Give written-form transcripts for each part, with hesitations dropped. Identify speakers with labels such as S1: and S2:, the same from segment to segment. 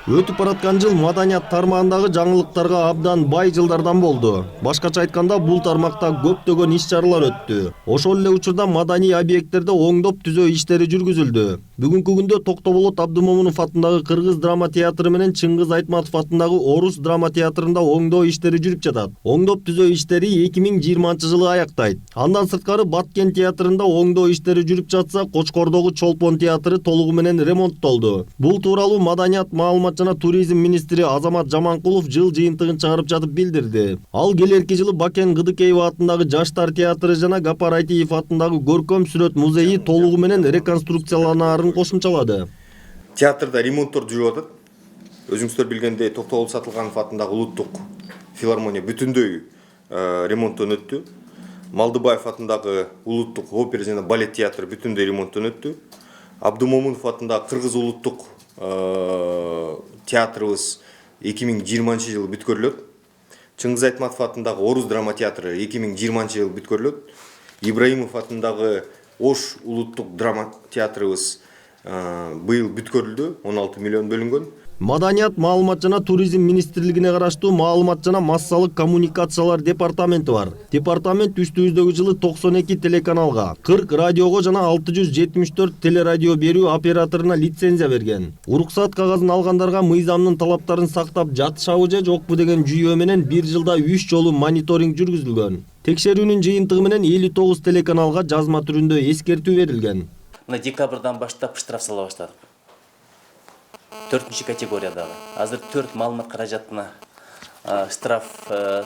S1: Өтүп бараткан жыл маданият тармагындагы жаңылыктарга абдан бай жылдардан болду. Башкача айтканда, бул тармакта көптөгөн иш-чаралар өттү. Ошол эле учурда маданий объекттерде оңдоп түзөө иштери жүргүзүлдү. Бүгүнкү күндө Токтоболот Абдымомунов атындагы Кыргыз драма театры менен Чыңгыз Айтматов атындагы Орус драма театрында оңдоо иштери жүрүп жатат. Оңдоп түзөө иштери 2020-жылы аяктайт. Андан сырткары Баткен театрында оңдоо иштери жүрүп жатса, Кочкордогу Чолпон театры толугу менен ремонттолду. Бул тууралуу маданият маалымат жана туризм министри Азамат Жаманкулов жыл жыйынтыгын чыгарып жатып билдирди. Ал келерки жылы Бакен Кыдыкеева атындагы Жаштар театры жана Гапар Айтиев атындагы Көркөм сүрөт музейи толугу менен реконструкцияланаарын кошумчалады.
S2: Театрда ремонттор жүрүп атат. Өзүңүздөр билгендей, Токтобол Сатылганов атындагы Улуттук филармония бүтүндөй ремонттон өттү. Малдыбаев атындагы Улуттук опера жана балет театры бүтүндөй ремонттон өттү. Абдымомунов атындагы Кыргыз улуттук театрыбыз 2020 жылы бүткөрүлөт. Чыңгыз Айтматов атындагы Орус драма театры 2020 жылы бүткөрүлөт. Ибраимов атындагы Ош улуттук драма театрыбыз быйыл бүткөрүлдү, 16 миллион бөлүнгөн.
S1: Маданият маалымат жана туризм министрлигине караштуу маалымат жана массалык коммуникациялар департаменти бар. Департамент үстүбүздөгү жылы 92 телеканалга, 40 радиого жана 674 телерадио берүү операторуна лицензия берген. Уруксат кагазын алгандарга мыйзамдын талаптарын сактап жатышабы же жокпу деген жүйөө менен бир жылда 3 жолу мониторинг жүргүзүлгөн. Текшерүүнүн жыйынтыгы менен 59 телеканалга жазма түрүндө эскертүү берилген.
S3: Мына декабрдан баштап штраф сала баштадык. 4-нче категориядагы. Азыр 4 маалымат каражатына штраф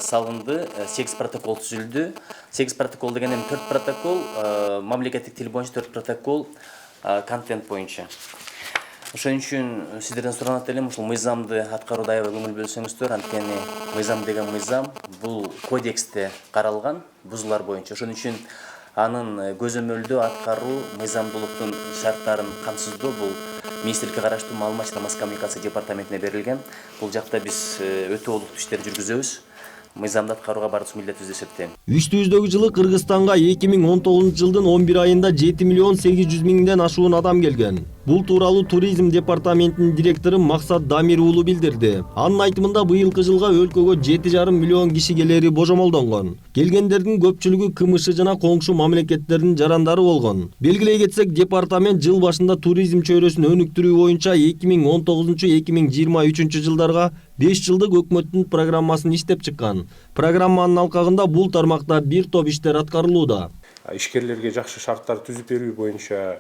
S3: салынды, 8 протокол түзүлдү. 8 протокол дегенде 4 протокол мамлекеттик тил боюнча, 4 протокол контент боюнча. Ошон үчүн сиздерден суранат элем, ушул мыйзамды аткарууда аябай көңүл бөлсөңүздөр, анткени мыйзам деген мыйзам бул кодексте каралган бузуулар боюнча. Ошон үчүн анын көзөмөлдөө аткаруу мыйзамдуулуктун шарттарын камсыздоо бул министрликке караштуу маалымат жана масс коммуникация департаментине берилген. Бул жакта биз өтө олуттуу иштерди жүргүзөбүз. Мыйзамды аткарууга бардык милдетибиз деп эсептейм.
S1: Үстүбүздөгү жылы Кыргызстанга 2019 жылдын 11 айында 7 миллион 800 миңден ашуун адам келген. Бул тууралуу туризм департаментинин директору Максат Дамир уулу билдирди. Анын айтымында быйылкы жылга өлкөгө 7,5 миллион киши келери божомолдонгон. Келгендердин көпчүлүгү КМШ жана коңшу мамлекеттердин жарандары болгон. Белгилей кетсек, департамент жыл башында туризм чөйрөсүн өнүктүрүү боюнча 2019-2023 жылдарга 5 жылдык өкмөттүн программасын иштеп чыккан. Программанын алкагында бул тармакта бир топ иштер аткарылууда.
S4: Ишкерлерге жакшы шарттар түзүп берүү боюнча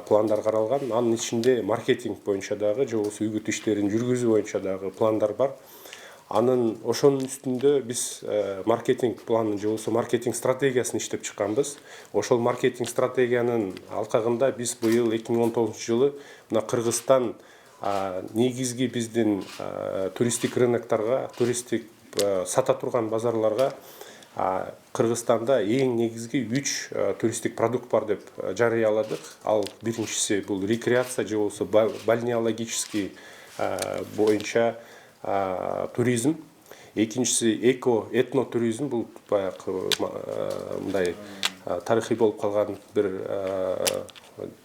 S4: пландар каралган. Анын ичинде маркетинг боюнча дагы, же болбосо үгүт иштерин жүргүзүү боюнча дагы пландар бар. Анын ошонун үстүндө биз маркетинг планын же болбосо маркетинг стратегиясын иштеп чыкканбыз. Ошол маркетинг стратегиянын алкагында биз быйыл 2019 жылы мына Кыргызстан негизги биздин туристтик рыноктарга, туристтик сата турган базарларга Кыргызстанда эң негизги 3 туристтик продукт бар деп жарыяладык. Ал биринчиси бул рекреация же болбосо бальнеологический боюнча туризм. Экинчиси этно туризм, бул баягы мындай тарыхый болуп калган бир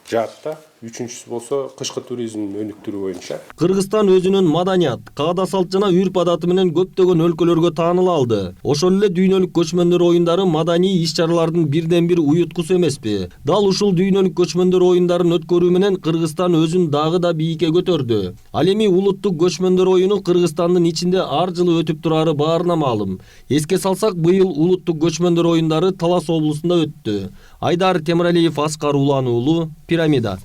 S4: жаатта. Үчүнчүсү болсо кышкы туризмди өнүктүрүү боюнча.
S1: Кыргызстан өзүнүн маданият, каада салт жана үрп адаты менен көптөгөн өлкөлөргө тааныла алды. Ошол эле дүйнөлүк көчмөндөр оюндары маданий иш-чаралардын бирден бир уюткусу эмеспи? Дал ушул дүйнөлүк көчмөндөр оюндарын өткөрүү менен Кыргызстан өзүн дагы да бийикке көтөрдү. Ал эми улуттук көчмөндөр оюну Кыргызстандын ичинде ар жылы өтүп турары баарына маалым. Эске салсак, быйыл улуттук көчмөндөр оюндары Талас облусунда өттү. Айдар Темиралиев, Аскар Улан уулу, Пирамида.